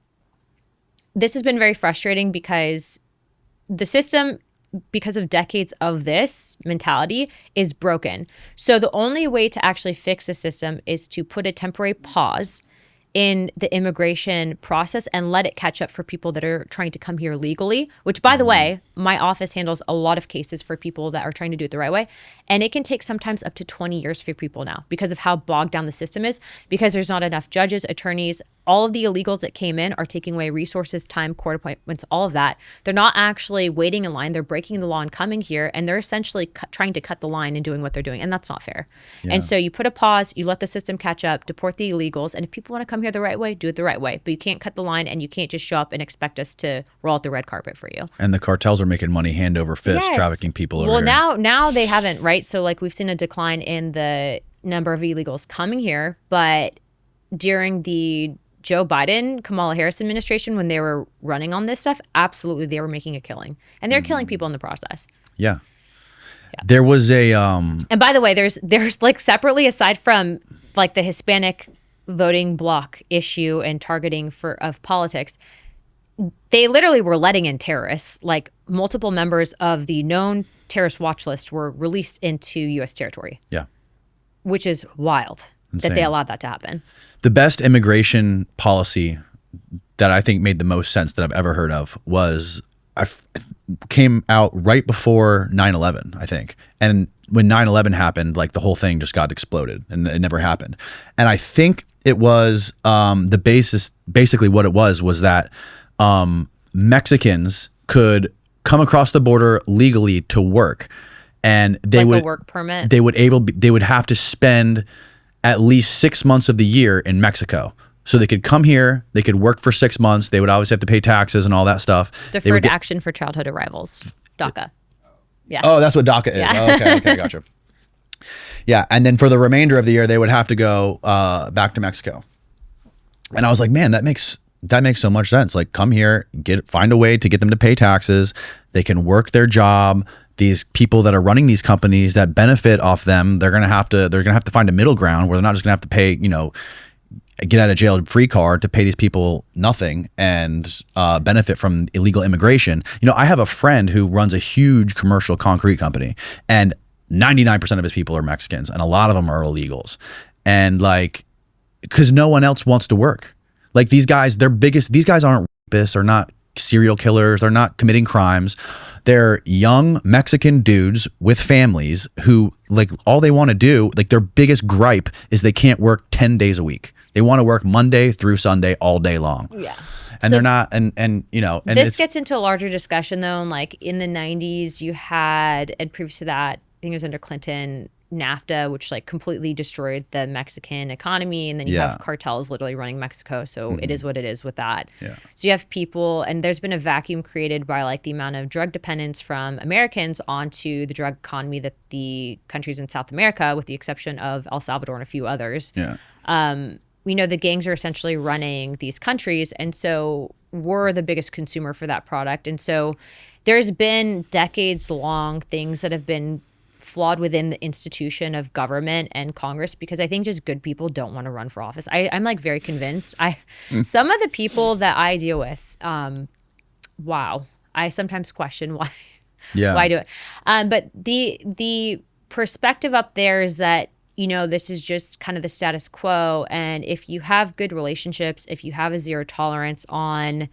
this has been very frustrating because the system, because of decades of this mentality, is broken. So the only way to actually fix the system is to put a temporary pause in the immigration process and let it catch up for people that are trying to come here legally, which, by the way, my office handles a lot of cases for people that are trying to do it the right way. And it can take sometimes up to 20 years for people now because of how bogged down the system is, because there's not enough judges, attorneys. All of the illegals that came in are taking away resources, time, court appointments, all of that. They're not actually waiting in line. They're breaking the law and coming here, and they're essentially trying to cut the line and doing what they're doing, and that's not fair. Yeah. And so you put a pause, you let the system catch up, deport the illegals, and if people want to come here the right way, do it the right way. But you can't cut the line, and you can't just show up and expect us to roll out the red carpet for you. And the cartels are making money hand over fist, trafficking people over here. Well, now they haven't, right? So like we've seen a decline in the number of illegals coming here, but during the Joe Biden, Kamala Harris administration, when they were running on this stuff, absolutely they were making a killing. And they're killing people in the process. Yeah. There was a And by the way, there's like separately, aside from like the Hispanic voting bloc issue and targeting of politics, they literally were letting in terrorists. Like multiple members of the known terrorist watch list were released into U.S. territory. Yeah. Which is wild. that they allowed that to happen. The best immigration policy that I think made the most sense that I've ever heard of was came out right before 9/11, I think. And when 9/11 happened, like the whole thing just got exploded and it never happened. And I think it was basically what it was that Mexicans could come across the border legally to work, and they would a work permit. They would have to spend at least 6 months of the year in Mexico. So they could come here, they could work for 6 months. They would obviously have to pay taxes and all that stuff. Deferred action for childhood arrivals, DACA. Yeah. Oh, that's what DACA is. Yeah. Oh, okay, gotcha. Yeah, and then for the remainder of the year, they would have to go back to Mexico. And I was like, man, that makes so much sense. Like, come here, find a way to get them to pay taxes. They can work their job. These people that are running these companies that benefit off them, they're gonna have to find a middle ground where they're not just gonna have to pay, get out of jail free card to pay these people nothing and benefit from illegal immigration. I have a friend who runs a huge commercial concrete company, and 99% of his people are Mexicans, and a lot of them are illegals. And like, because no one else wants to work. Like these guys, these guys aren't rapists or not serial killers. They're not committing crimes. They're young Mexican dudes with families who, like, all they want to do, like their biggest gripe is they can't work 10 days a week. They want to work Monday through Sunday all day long. Yeah. And they're not, and this gets into a larger discussion though. And like in the 90s, you had, and previous to that, I think it was under Clinton, NAFTA, which like completely destroyed the Mexican economy. And then you have cartels literally running Mexico. So it is what it is with that. Yeah. So you have people, and there's been a vacuum created by like the amount of drug dependence from Americans onto the drug economy that the countries in South America, with the exception of El Salvador and a few others, the gangs are essentially running these countries. And so we're the biggest consumer for that product. And so there's been decades long things that have been flawed within the institution of government and Congress, because I think just good people don't want to run for office. I'm like very convinced. Some of the people that I deal with, I sometimes question why do it. But the perspective up there is that, this is just kind of the status quo. And if you have good relationships, if you have a zero tolerance on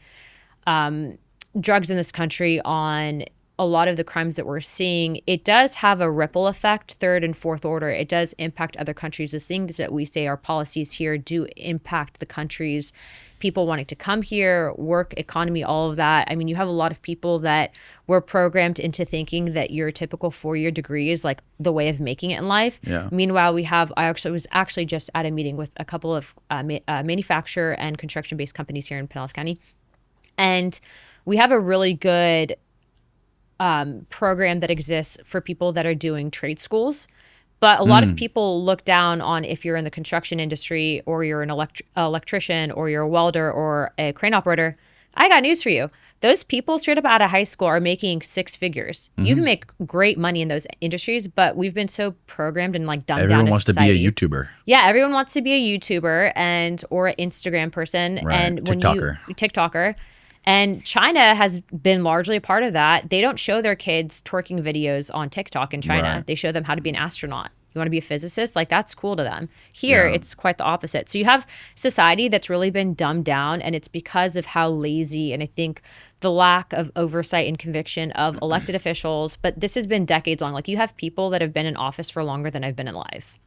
drugs in this country, on a lot of the crimes that we're seeing, it does have a ripple effect, third and fourth order. It does impact other countries. The things that we say, our policies here, do impact the countries, people wanting to come here, work, economy, all of that. I mean, you have a lot of people that were programmed into thinking that your typical 4-year degree is like the way of making it in life. Yeah. Meanwhile, I was actually just at a meeting with a couple of manufacturer and construction-based companies here in Pinellas County. And we have a really good program that exists for people that are doing trade schools. But a lot of people look down on if you're in the construction industry, or you're an electrician, or you're a welder or a crane operator. I got news for you. Those people straight up out of high school are making 6 figures. You can make great money in those industries, but we've been so programmed and like dumbed down. Everyone wants society. To be a YouTuber. Yeah, everyone wants to be a YouTuber or an Instagram person. Right. And TikToker. And China has been largely a part of that. They don't show their kids twerking videos on TikTok in China. Right. They show them how to be an astronaut. You want to be a physicist? Like, that's cool to them. Here, it's quite the opposite. So you have society that's really been dumbed down, and it's because of how lazy, and I think the lack of oversight and conviction of elected officials. But this has been decades long. Like, you have people that have been in office for longer than I've been alive.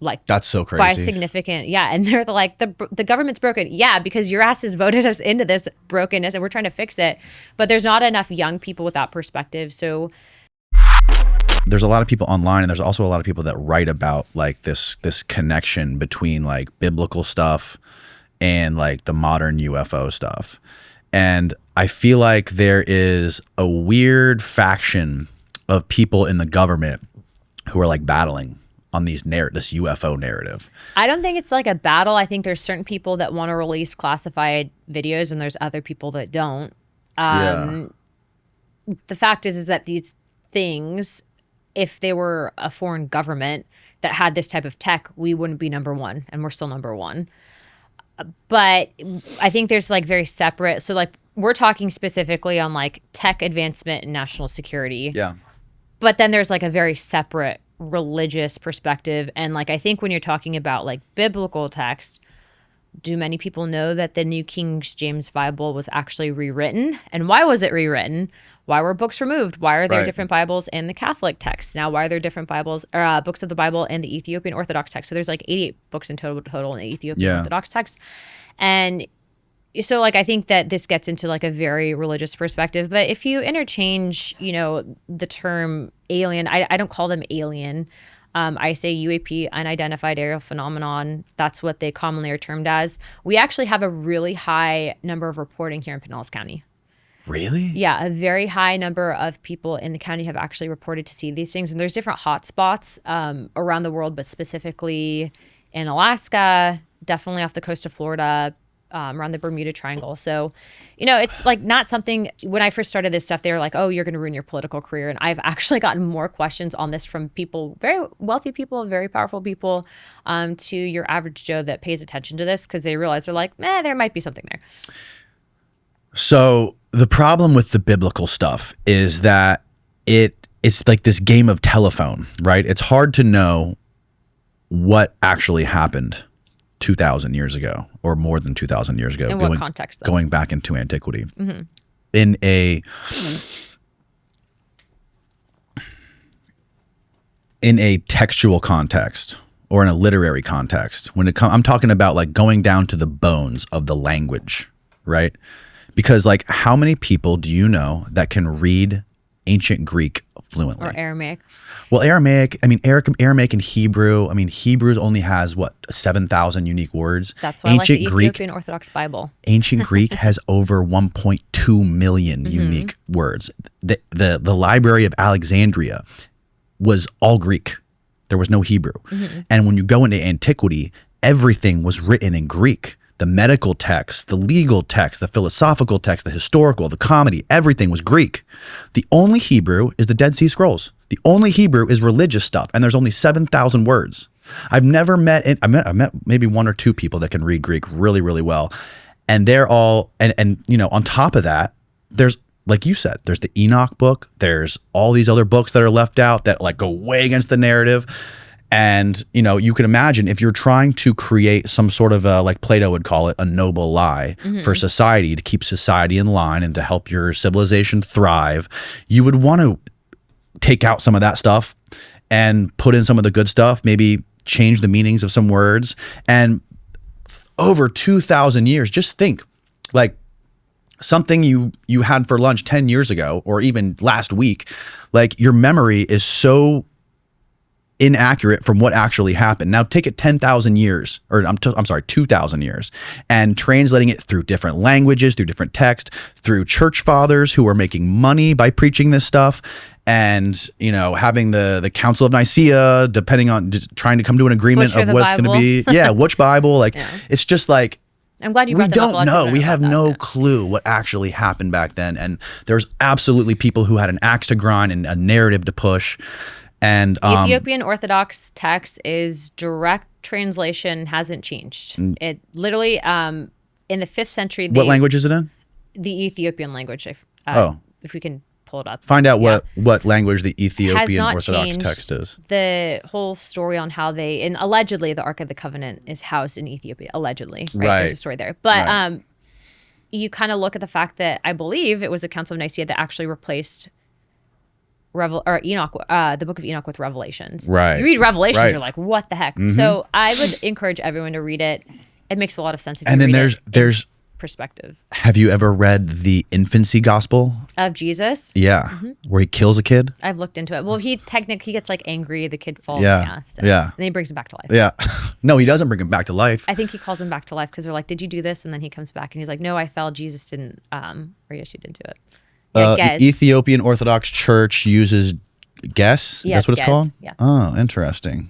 Like, that's so crazy. By a significant, and they're like, the government's broken. Yeah, because your asses voted us into this brokenness, and we're trying to fix it. But there's not enough young people with that perspective. So there's a lot of people online, and there's also a lot of people that write about like this connection between like biblical stuff and like the modern UFO stuff. And I feel like there is a weird faction of people in the government who are like battling on this UFO narrative. I don't think it's like a battle. I think there's certain people that want to release classified videos, and there's other people that don't. The fact is that these things, if they were a foreign government that had this type of tech, we wouldn't be number one, and we're still number one. But I think there's like very separate. So like we're talking specifically on like tech advancement and national security. Yeah. But then there's like a very separate religious perspective. And like, I think when you're talking about like biblical text, do many people know that the New King James Bible was actually rewritten? And why was it rewritten? Why were books removed? Why are there Right. different Bibles in the Catholic text? Now, why are there different Bibles or books of the Bible in the Ethiopian Orthodox text? So there's like 88 books in total in the Ethiopian Yeah. Orthodox text. And so like, I think that this gets into like a very religious perspective. But if you interchange, you know, the term alien, I don't call them alien. I say UAP, unidentified aerial phenomenon. That's what they commonly are termed as. We actually have a really high number of reporting here in Pinellas County. Really? Yeah, a very high number of people in the county have actually reported to see these things. And there's different hotspots around the world, but specifically in Alaska, definitely off the coast of Florida, around the Bermuda Triangle. So, you know, it's like not something, when I first started this stuff, they were like, oh, you're going to ruin your political career. And I've actually gotten more questions on this from people, very wealthy people, very powerful people, to your average Joe that pays attention to this because they realize they're like, there might be something there. So the problem with the biblical stuff is that it's like this game of telephone, right? It's hard to know what actually happened 2,000 years ago or more than 2,000 years ago. In what context, though? Going back into antiquity. Mm-hmm. In a textual context or in a literary context, I'm talking about like going down to the bones of the language, right? Because like how many people do you know that can read ancient Greek fluently? Or Aramaic. Well, Aramaic and Hebrew. I mean, Hebrew only has what 7,000 unique words. That's why I like the Ethiopian Orthodox Bible. Ancient Greek has over 1.2 million unique words. The Library of Alexandria was all Greek. There was no Hebrew. And when you go into antiquity, everything was written in Greek. The medical text, the legal text, the philosophical text, the historical, the comedy, everything was Greek. The only Hebrew is the Dead Sea Scrolls. The only Hebrew is religious stuff, and there's only 7,000 words. I've met maybe one or two people that can read Greek really, really well. And they're all, and you know, on top of that, there's, like you said, there's the Enoch book. There's all these other books that are left out that like go way against the narrative. And, you know, you can imagine if you're trying to create some sort of a, like Plato would call it, a noble lie for society, to keep society in line and to help your civilization thrive, you would want to take out some of that stuff and put in some of the good stuff, maybe change the meanings of some words. And over 2,000 years, just think like something you had for lunch 10 years ago or even last week, like your memory is so inaccurate from what actually happened. Now take it 10,000 years, or I'm sorry, 2,000 years, and translating it through different languages, through different text, through church fathers who are making money by preaching this stuff, and, you know, having the Council of Nicaea, depending on trying to come to an agreement of what it's going to be. Yeah, which Bible? Like, it's just like, I'm glad you we brought that up. don't know. We have no clue what actually happened back then. And there's absolutely people who had an axe to grind and a narrative to push. And Ethiopian Orthodox text is direct translation, hasn't changed. It literally, in the 5th century. What language is it in? The Ethiopian language. If we can pull it up. Find out what language the Ethiopian Orthodox changed. Text is. The whole story on how and allegedly the Ark of the Covenant is housed in Ethiopia. Allegedly, right? There's a story there. But you kind of look at the fact that I believe it was the Council of Nicaea that actually replaced Enoch, the book of Enoch with Revelations. Right. You read Revelations, you're like, what the heck? So I would encourage everyone to read it. It makes a lot of sense. If and you then read there's perspective. Have you ever read the infancy gospel Of Jesus? Yeah. Where he kills a kid? I've looked into it. Well, he gets like angry, the kid falls. Yeah. And then he brings him back to life. Yeah. No, he doesn't bring him back to life. I think he calls him back to life because they're like, did you do this? And then he comes back and he's like, no, I fell. Jesus didn't, or yes, you didn't do it. Yeah, the Ethiopian Orthodox Church uses guess? Yes, that's what it's called? Yeah. Oh, interesting.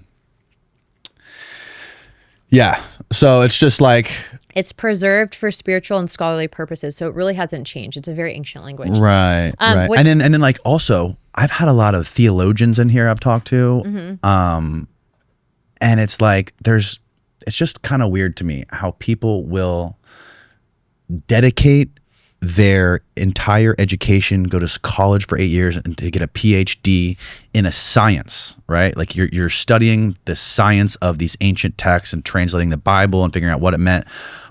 Yeah. So it's just like... It's preserved for spiritual and scholarly purposes. So it really hasn't changed. It's a very ancient language. Right. Right. And then like also, I've had a lot of theologians in here I've talked to. And it's like, it's just kind of weird to me how people will dedicate their entire education, go to college for 8 years and to get a PhD in a science, right? Like you're studying the science of these ancient texts and translating the Bible and figuring out what it meant,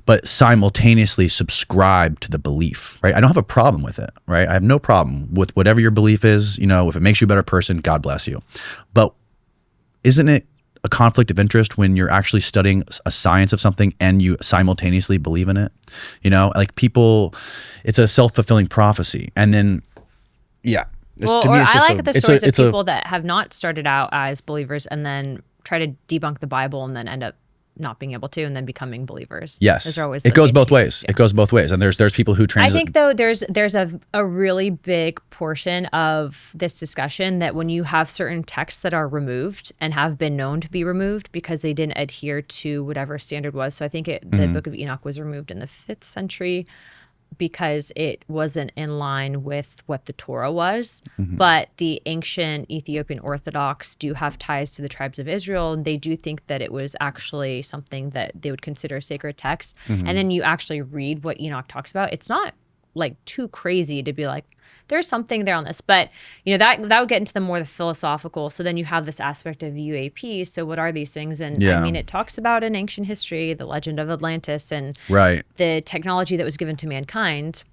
but simultaneously subscribe to the belief, right? I don't have a problem with it, right? I have no problem with whatever your belief is. You know, if it makes you a better person, God bless you. But isn't it a conflict of interest when you're actually studying a science of something and you simultaneously believe in it? You know, like people, it's a self-fulfilling prophecy. And then, yeah. Well, to me, I like the stories of people that have not started out as believers and then try to debunk the Bible and then end up not being able to and then becoming believers. Yes. It goes both ways. Yeah. It goes both ways. And there's people who translate. I think though there's a really big portion of this discussion that when you have certain texts that are removed and have been known to be removed because they didn't adhere to whatever standard was. So I think the Book of Enoch was removed in the 5th century because it wasn't in line with what the Torah was. But the ancient Ethiopian Orthodox do have ties to the tribes of Israel, and they do think that it was actually something that they would consider a sacred text. And then you actually read what Enoch talks about. It's not like too crazy to be like, there's something there on this. But, you know, that would get into the more the philosophical. So then you have this aspect of UAP. So what are these things? And I mean, it talks about in ancient history, the legend of Atlantis and the technology that was given to mankind.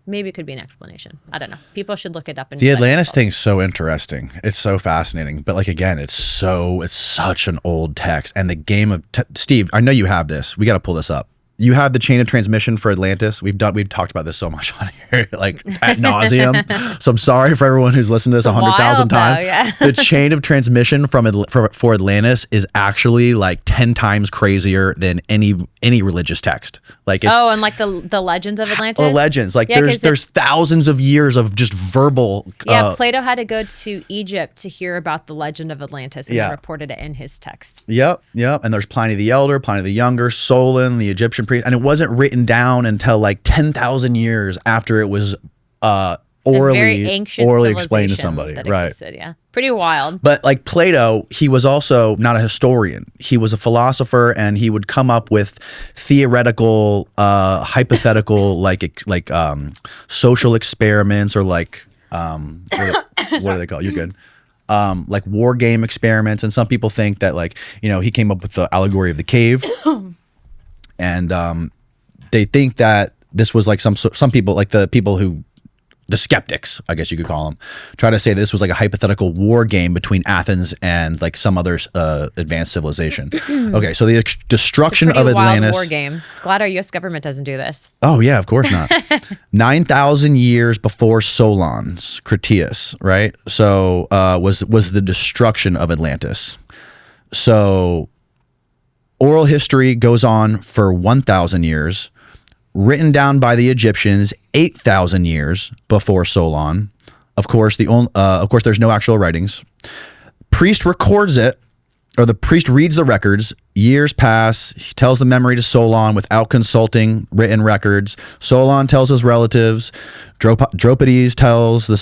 Maybe it could be an explanation. I don't know. People should look it up. And the Atlantis thing's so interesting. It's so fascinating. But like, again, it's such an old text. And the game of, Steve, I know you have this. We got to pull this up. You have the chain of transmission for Atlantis. We've talked about this so much on here, like ad nauseum. So I'm sorry for everyone who's listened to this 100,000 times. The chain of transmission for Atlantis is actually like 10 times crazier than any religious text. Like it's, and like the legends of Atlantis. The legends, like there's thousands of years of just verbal. Plato had to go to Egypt to hear about the legend of Atlantis and he reported it in his text. Yep. And there's Pliny the Elder, Pliny the Younger, Solon, the Egyptian priest, and it wasn't written down until like 10,000 years after it was orally explained to somebody. Right. Existed, yeah. Pretty wild. But like Plato, he was also not a historian. He was a philosopher, and he would come up with theoretical, hypothetical, like social experiments or like what are they called? You're good. Like war game experiments. And some people think that like, you know, he came up with the allegory of the cave. And they think that this was like some people, like the skeptics, I guess you could call them, try to say this was like a hypothetical war game between Athens and like some other advanced civilization. Okay, so the destruction of Atlantis. Wild war game. Glad our U.S. government doesn't do this. Oh yeah, of course not. 9,000 years before Solon's Critias, right? So was the destruction of Atlantis. So oral history goes on for 1,000 years. Written down by the Egyptians 8,000 years before Solon. Of course, there's no actual writings. Priest records it, or the priest reads the records. Years pass. He tells the memory to Solon without consulting written records. Solon tells his relatives. Dropides tells his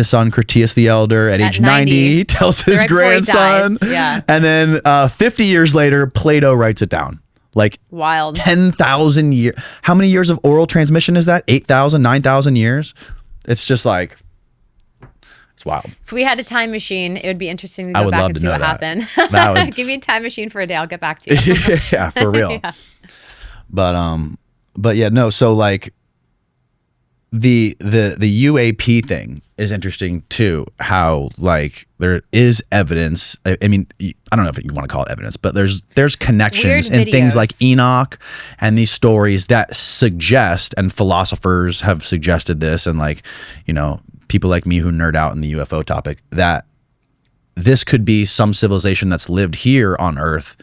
son Critias the Elder. At age 90, he tells his grandson. Yeah. And then 50 years later, Plato writes it down. Like wild. 10,000 years. How many years of oral transmission is that? 8,000, 9,000 years? It's just like, it's wild. If we had a time machine, it would be interesting to go back and see what happened. Give me a time machine for a day. I'll get back to you. Yeah, for real. Yeah. But yeah, no. So like the UAP thing is interesting too, how like there is evidence. I mean, I don't know if you want to call it evidence, but there's connections in things like Enoch and these stories that suggest, and philosophers have suggested this, and like, you know, people like me who nerd out in the UFO topic, that this could be some civilization that's lived here on Earth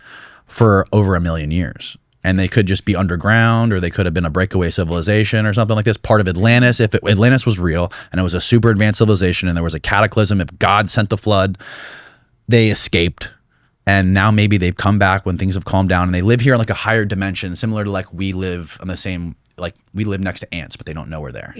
for over 1 million years. And they could just be underground, or they could have been a breakaway civilization or something like this, part of Atlantis. If Atlantis was real and it was a super advanced civilization and there was a cataclysm, if God sent the flood, they escaped. And now maybe they've come back when things have calmed down and they live here in like a higher dimension, similar to like we live on the same, like we live next to ants, but they don't know we're there.